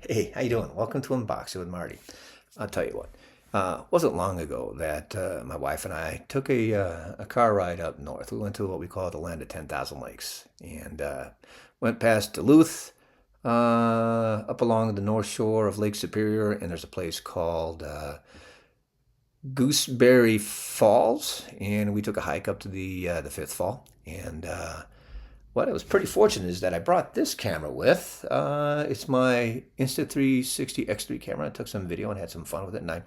Hey, how you doing? Welcome to Unboxing with Marty. I'll tell you what. Wasn't long ago that my wife and I took a car ride up north. We went to what we call the land of 10,000 lakes, and went past Duluth, up along the north shore of Lake Superior, and there's a place called Gooseberry Falls, and we took a hike up to the fifth fall. And what I was pretty fortunate is that I brought this camera with. It's my Insta360 X3 camera. I took some video and had some fun with it, and I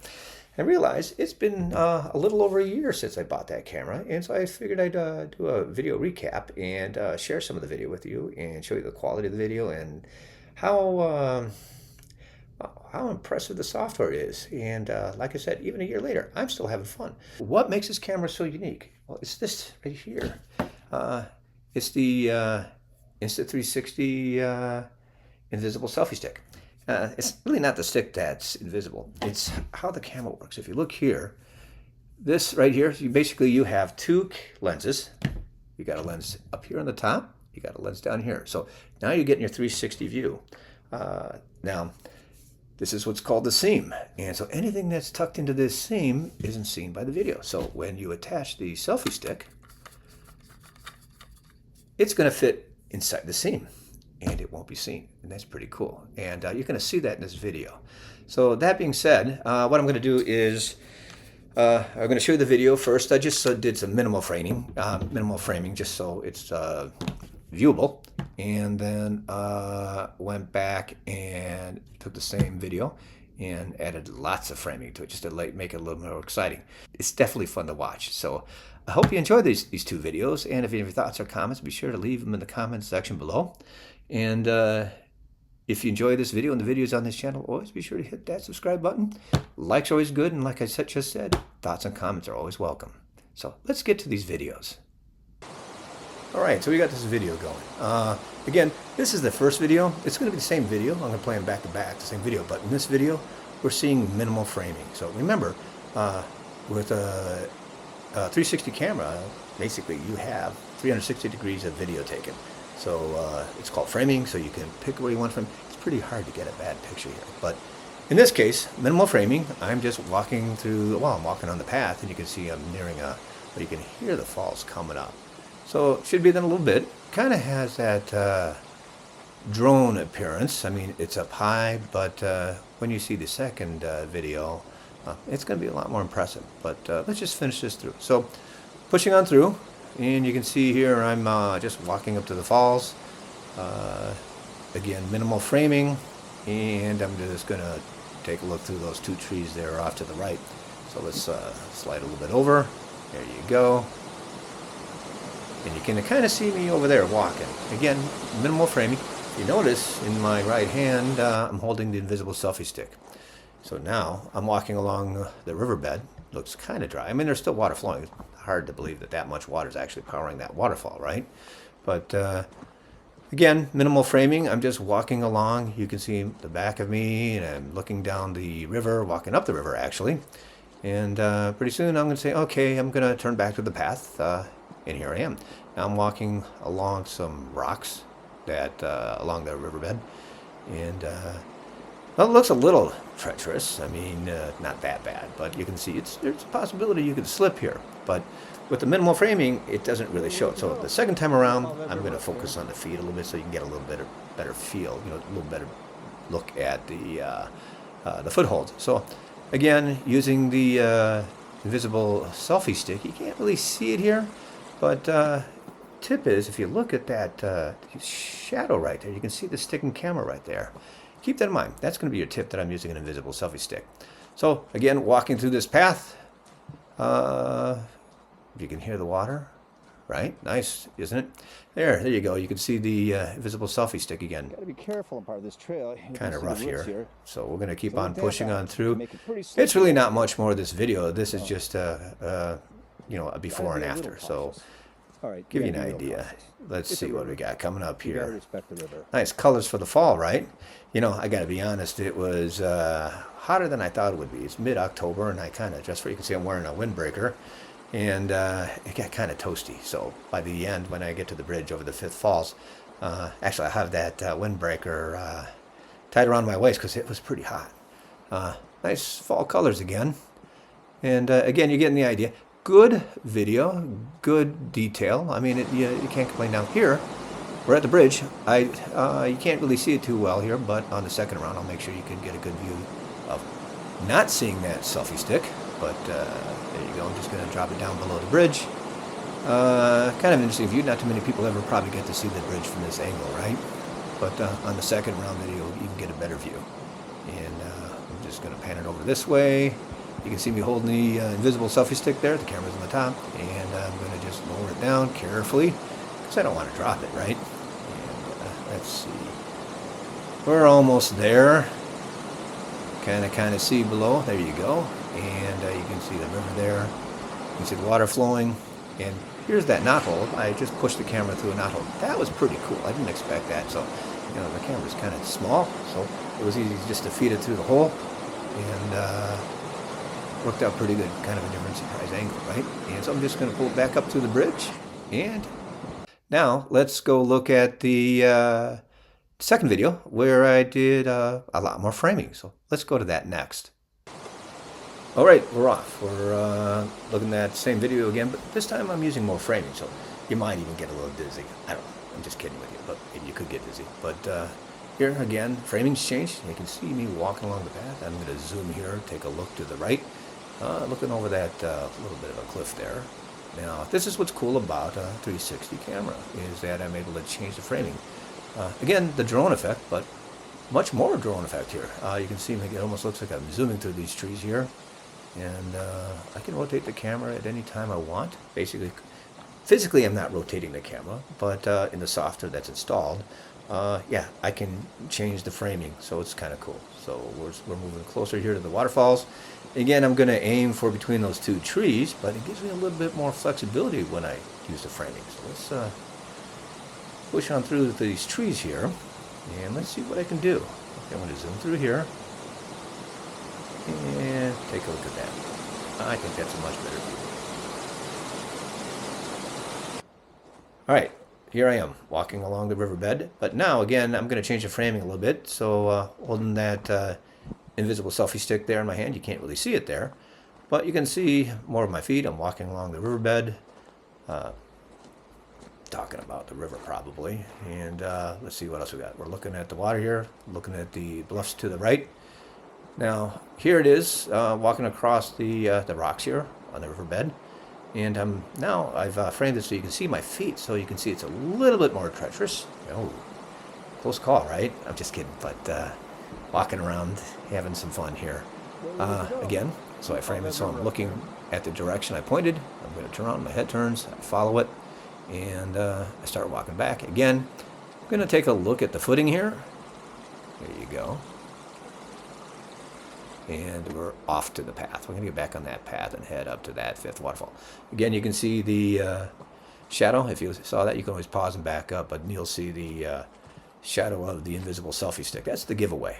realized it's been a little over a year since I bought that camera, and so I figured I'd do a video recap and share some of the video with you and show you the quality of the video and how impressive the software is. And like I said, even a year later, I'm still having fun. What makes this camera so unique? Well, it's this right here. It's the Insta360 invisible selfie stick. It's really not the stick that's invisible. It's how the camera works. If you look here, this right here, you have two lenses. You got a lens up here on the top. You got a lens down here. So now you're getting your 360 view. Now, this is what's called the seam. And so anything that's tucked into this seam isn't seen by the video. So when you attach the selfie stick, it's going to fit inside the seam and it won't be seen. And that's pretty cool. And you're going to see that in this video. So that being said, what I'm going to do is I'm going to show you the video first. I just did some minimal framing just so it's viewable. And then went back and took the same video and added lots of framing to it just to make it a little more exciting. It's definitely fun to watch. So I hope you enjoy these two videos, and if you have any thoughts or comments, be sure to leave them in the comments section below. And if you enjoy this video and the videos on this channel, always be sure to hit that subscribe button. Likes are always good, and like I just said, thoughts and comments are always welcome. So let's get to these videos. All right, so we got this video going. Again, this is the first video. It's going to be the same video. I'm going to play them back to back, the same video. But in this video, we're seeing minimal framing. So remember, with a 360 camera, basically you have 360 degrees of video taken. So it's called framing, so you can pick where you want from. It's pretty hard to get a bad picture here. But in this case, minimal framing, I'm just walking through, well, I'm walking on the path, and you can see I'm nearing but you can hear the falls coming up. So it should be done a little bit. Kind of has that drone appearance. I mean, it's up high, but when you see the second video, it's going to be a lot more impressive. But let's just finish this through. So pushing on through, and you can see here I'm just walking up to the falls. Again, minimal framing, and I'm just going to take a look through those two trees there off to the right. So let's slide a little bit over. There you go. And you can kind of see me over there walking. Again, minimal framing. You notice in my right hand, I'm holding the invisible selfie stick. So now I'm walking along the riverbed. Looks kind of dry. I mean, there's still water flowing. It's hard to believe that much water is actually powering that waterfall, right? But again, minimal framing. I'm just walking along. You can see the back of me, and I'm looking down the river, walking up the river, actually. And pretty soon I'm going to say, okay, I'm going to turn back to the path. And here I am. Now I'm walking along some rocks that along the riverbed, and well, it looks a little treacherous. I mean, not that bad, but you can see there's a possibility you could slip here. But with the minimal framing, it doesn't really show it. So the second time around, I'm going to focus on the feet a little bit so you can get a little bit better feel, a little better look at the foothold. So again, using the invisible selfie stick, you can't really see it here. But tip is, if you look at that shadow right there, you can see the stick and camera right there. Keep that in mind. That's going to be your tip that I'm using an invisible selfie stick. So again, walking through this path, you can hear the water, right? Nice, isn't it? There you go. You can see the invisible selfie stick again. Got to be careful on part of this trail. Kind of rough here. So we're going to keep on pushing on through. It's really not much more of this video. This is just a before and after. So give you an idea. Let's see what we got coming up here. Nice colors for the fall, right? I got to be honest, it was hotter than I thought it would be. It's mid-October, and I kind of dressed for, you can see I'm wearing a windbreaker, and it got kind of toasty. So by the end, when I get to the bridge over the Fifth Falls, actually I have that windbreaker tied around my waist because it was pretty hot. Nice fall colors again. And again, you're getting the idea. Good video, good detail. I mean, you can't complain. Down here, we're at the bridge. You can't really see it too well here, but on the second round, I'll make sure you can get a good view of not seeing that selfie stick. But there you go. I'm just going to drop it down below the bridge. Kind of an interesting view. Not too many people ever probably get to see the bridge from this angle, right? But on the second round video, you can get a better view. And I'm just going to pan it over this way. You can see me holding the invisible selfie stick there. The camera's on the top. And I'm going to just lower it down carefully because I don't want to drop it, right? And let's see. We're almost there. Kind of see below. There you go. And you can see the river there. You can see the water flowing. And here's that knothole. I just pushed the camera through a knothole. That was pretty cool. I didn't expect that. So, you know, the camera's kind of small, so it was easy just to feed it through the hole. And worked out pretty good. Kind of a different surprise angle, right? And so I'm just going to pull it back up to the bridge. And now let's go look at the second video where I did a lot more framing. So let's go to that next. All right, we're off. We're looking at the same video again, but this time I'm using more framing, so you might even get a little dizzy. I don't know. I'm just kidding with you, but maybe you could get dizzy. But here again, framing's changed. You can see me walking along the path. I'm going to zoom here, take a look to the right, looking over that little bit of a cliff there. Now, this is what's cool about a 360 camera, is that I'm able to change the framing. Again, the drone effect, but much more drone effect here. You can see it almost looks like I'm zooming through these trees here. And I can rotate the camera at any time I want. Basically, physically I'm not rotating the camera, but in the software that's installed, yeah, I can change the framing, so it's kind of cool. So we're moving closer here to the waterfalls. Again, I'm going to aim for between those two trees, but it gives me a little bit more flexibility when I use the framing. So let's push on through these trees here, and let's see what I can do. Okay, I'm going to zoom through here. And take a look at that. I think that's a much better view. All right, here I am walking along the riverbed. But now, again, I'm going to change the framing a little bit. So holding that invisible selfie stick there in my hand, you can't really see it there. But you can see more of my feet. I'm walking along the riverbed. Talking about the river probably. And let's see what else we got. We're looking at the water here. Looking at the bluffs to the right. Now, here it is, walking across the rocks here on the riverbed. And now I've framed it so you can see my feet, so you can see it's a little bit more treacherous. Oh, close call, right? I'm just kidding, but walking around, having some fun here. Again, so I frame it so I'm looking at the direction I pointed. I'm going to turn on, my head turns, I follow it, and I start walking back. Again, I'm going to take a look at the footing here. There you go. And we're off to the path. We're going to get back on that path and head up to that fifth waterfall. Again, you can see the shadow. If you saw that, you can always pause and back up, but you'll see the shadow of the invisible selfie stick. That's the giveaway.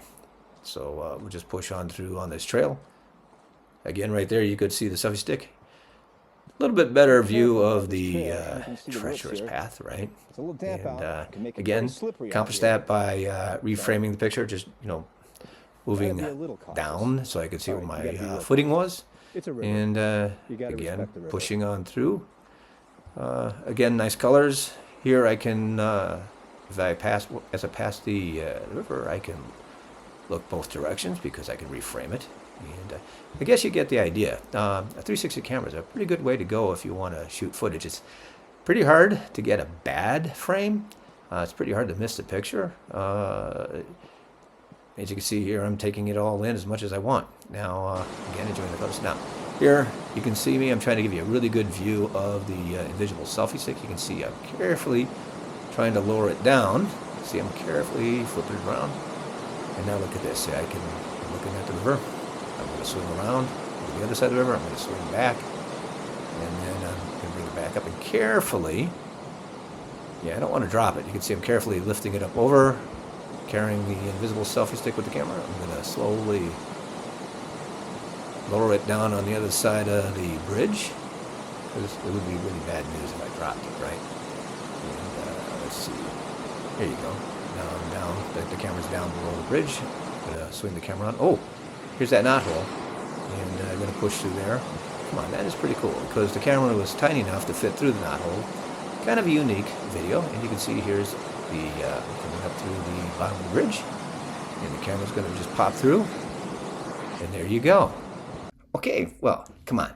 So we'll just push on through on this trail. Again, right there, you could see the selfie stick. A little bit better view of the treacherous path, right? It's a little damp out. Can make it Again, very slippery accomplish out here. that by reframing the picture, just, you know, moving down so I could see where my footing was. It's a river. And You gotta again, respect the river. pushing on through. Again, nice colors. Here I can, as I pass the river, I can look both directions because I can reframe it. And I guess you get the idea. A 360 camera is a pretty good way to go if you want to shoot footage. It's pretty hard to get a bad frame. It's pretty hard to miss the picture. As you can see here, I'm taking it all in as much as I want. Now, again, enjoying the photos. Now, here you can see me. I'm trying to give you a really good view of the invisible selfie stick. You can see I'm carefully trying to lower it down. See, I'm carefully flipping it around. And now look at this. See, I'm looking at the river. I'm going to swing around to the other side of the river. I'm going to swing back. And then I'm going to bring it back up and carefully. Yeah, I don't want to drop it. You can see I'm carefully lifting it up over, carrying the invisible selfie stick with the camera. I'm going to slowly lower it down on the other side of the bridge, because it would be really bad news if I dropped it, right? And let's see. There you go. down. The camera's down below the bridge. I'm gonna swing the camera on. Oh, here's that knothole, and I'm gonna push through there. Come on, that is pretty cool because the camera was tiny enough to fit through the knothole. Kind of a unique video, and you can see here's the coming up through the bottom of the bridge, and the camera's gonna just pop through, and there you go. Okay, well, come on.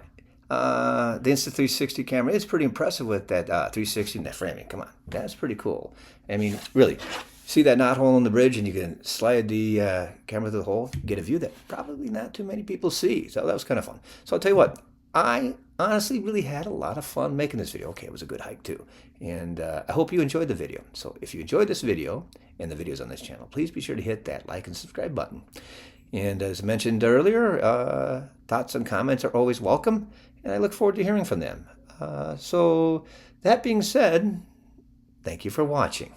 The Insta360 camera is pretty impressive with that 360 net framing. Come on, that's pretty cool. I mean, really, see that knothole in the bridge, and you can slide the camera through the hole, get a view that probably not too many people see. So that was kind of fun. So I'll tell you what, I honestly really had a lot of fun making this video. Okay, it was a good hike too. And I hope you enjoyed the video. So if you enjoyed this video and the videos on this channel, please be sure to hit that like and subscribe button. And as mentioned earlier, thoughts and comments are always welcome, and I look forward to hearing from them. So that being said, thank you for watching.